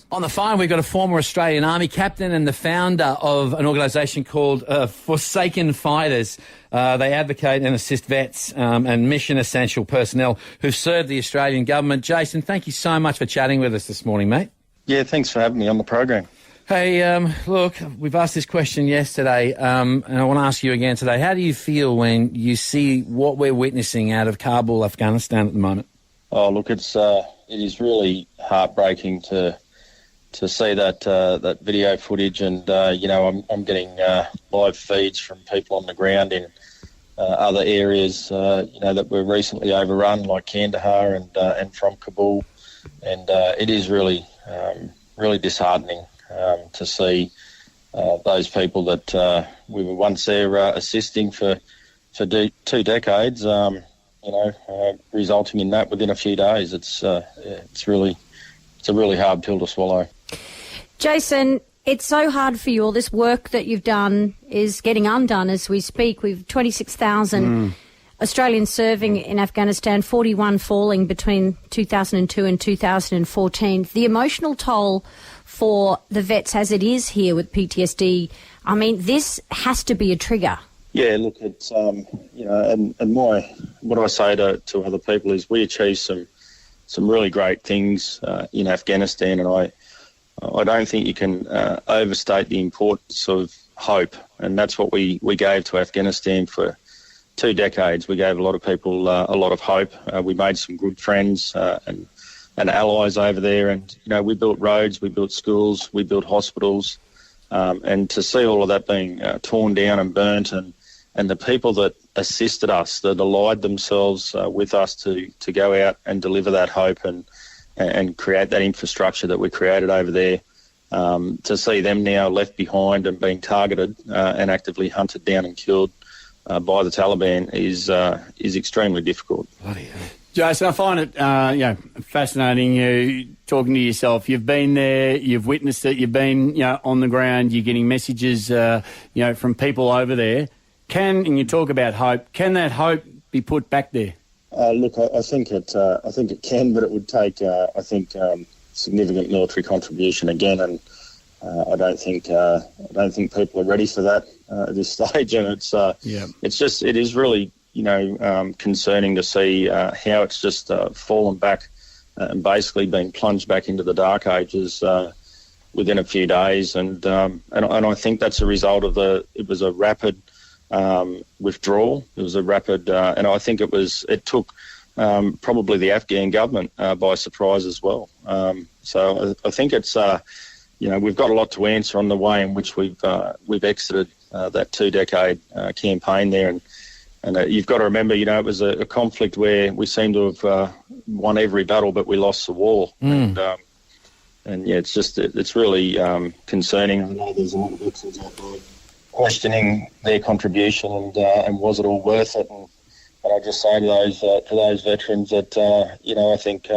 On the phone, we've got a former Australian Army captain and the founder of an organisation called Forsaken Fighters. They advocate and assist vets and mission essential personnel who've served the Australian government. Jason, thank you so much for chatting with us this morning, mate. Yeah, thanks for having me on the program. Hey, look, we've asked this question yesterday, and I want to ask you again today. How do you feel when you see what we're witnessing out of Kabul, Afghanistan at the moment? Oh, look, it is really heartbreaking to see that video footage, and I'm getting live feeds from people on the ground in other areas that were recently overrun, like Kandahar and from Kabul, and it is really disheartening to see those people that we were once there assisting for 2 decades, resulting in that within a few days. It's a really hard pill to swallow. Jason, it's so hard for you. All this work that you've done is getting undone as we speak. We've 26,000 Australians serving in Afghanistan, 41 falling between 2002 and 2014. The emotional toll for the vets as it is here with PTSD, I mean, this has to be a trigger. Yeah, look, it's, what I say to other people is we achieved some really great things in Afghanistan, and I don't think you can overstate the importance of hope, and that's what we gave to Afghanistan for 2 decades. We gave a lot of people a lot of hope. We made some good friends and allies over there, and we built roads, we built schools, we built hospitals, and to see all of that being torn down and burnt, and the people that assisted us, that allied themselves with us to go out and deliver that hope and create that infrastructure that we created over there, to see them now left behind and being targeted and actively hunted down and killed by the Taliban is extremely difficult. Bloody hell. Jason, I find it fascinating you talking to yourself. You've been there, you've witnessed it, you've been on the ground, you're getting messages from people over there. And you talk about hope. Can that hope be put back there? Look, I think it can, but it would take significant military contribution again, and I don't think people are ready for that at this stage. And it is really concerning to see how it's just fallen back and basically been plunged back into the dark ages within a few days, and I think that's a result of it was a rapid withdrawal. It was a rapid, and I think it took probably the Afghan government by surprise as well. So I think it's we've got a lot to answer on the way in which we've exited that 2-decade campaign there, and you've got to remember, it was a conflict where we seem to have won every battle, but we lost the war. And it's really concerning. I know there's a lot of veterans out there questioning their contribution and was it all worth it? And I just say to those veterans that I think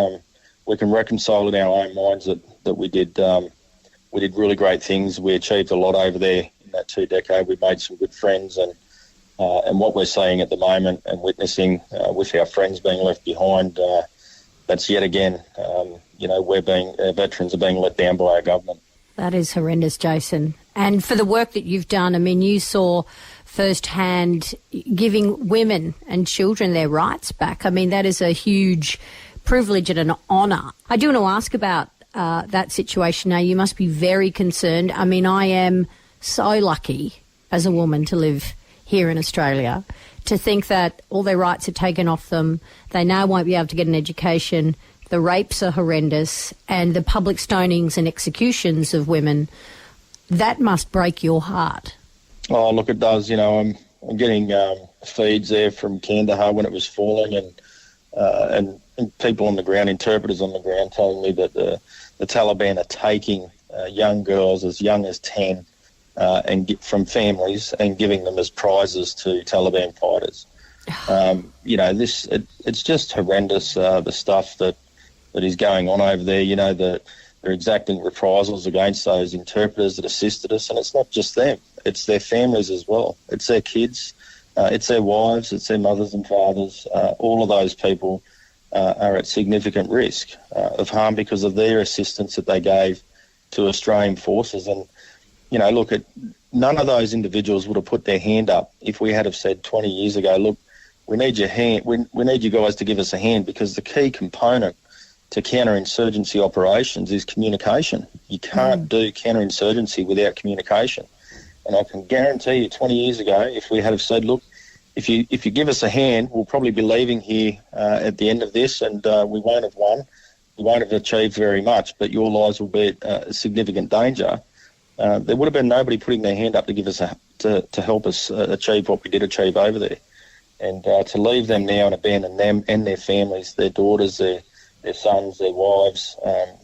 we can reconcile in our own minds that we did really great things. We achieved a lot over there in that 2 decade. We made some good friends, and what we're seeing at the moment and witnessing with our friends being left behind, that's yet again our veterans are being let down by our government. That is horrendous, Jason. And for the work that you've done, I mean, you saw firsthand giving women and children their rights back. I mean, that is a huge privilege and an honour. I do want to ask about that situation now. You must be very concerned. I mean, I am so lucky as a woman to live here in Australia, to think that all their rights are taken off them. They now won't be able to get an education. The rapes are horrendous, and the public stonings and executions of women, that must break your heart. Oh, look, it does. I'm getting feeds there from Kandahar when it was falling, and people on the ground, interpreters on the ground, telling me that the Taliban are taking young girls as young as 10 from families and giving them as prizes to Taliban fighters. It's just horrendous, the stuff that is going on over there. They're exacting reprisals against those interpreters that assisted us, and it's not just them. It's their families as well. It's their kids, it's their wives, it's their mothers and fathers. All of those people are at significant risk of harm because of their assistance that they gave to Australian forces. And, you know, look, none of those individuals would have put their hand up if we had have said 20 years ago, look, we need your hand. We need you guys to give us a hand, because the key component to counterinsurgency operations is communication. You can't do counterinsurgency without communication. And I can guarantee you 20 years ago, if we had have said, look, if you give us a hand, we'll probably be leaving here at the end of this, and we won't have won. We won't have achieved very much, but your lives will be at significant danger. There would have been nobody putting their hand up to give us to help us achieve what we did achieve over there. And to leave them now and abandon them and their families, their daughters, their sons, their wives,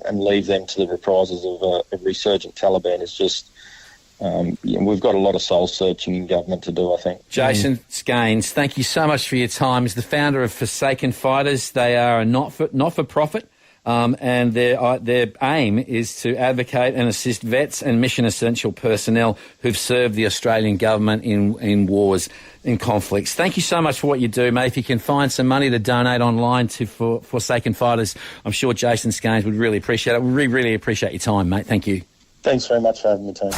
and leave them to the reprisals of a resurgent Taliban is just, we've got a lot of soul searching in government to do, I think. Jason Scaines, thank you so much for your time. He's the founder of Forsaken Fighters. They are a not-for-profit. And their aim is to advocate and assist vets and mission essential personnel who've served the Australian government in wars, in conflicts. Thank you so much for what you do, mate. If you can find some money to donate online for Forsaken Fighters, I'm sure Jason Scaines would really appreciate it. We really appreciate your time, mate. Thank you. Thanks very much for having me, team.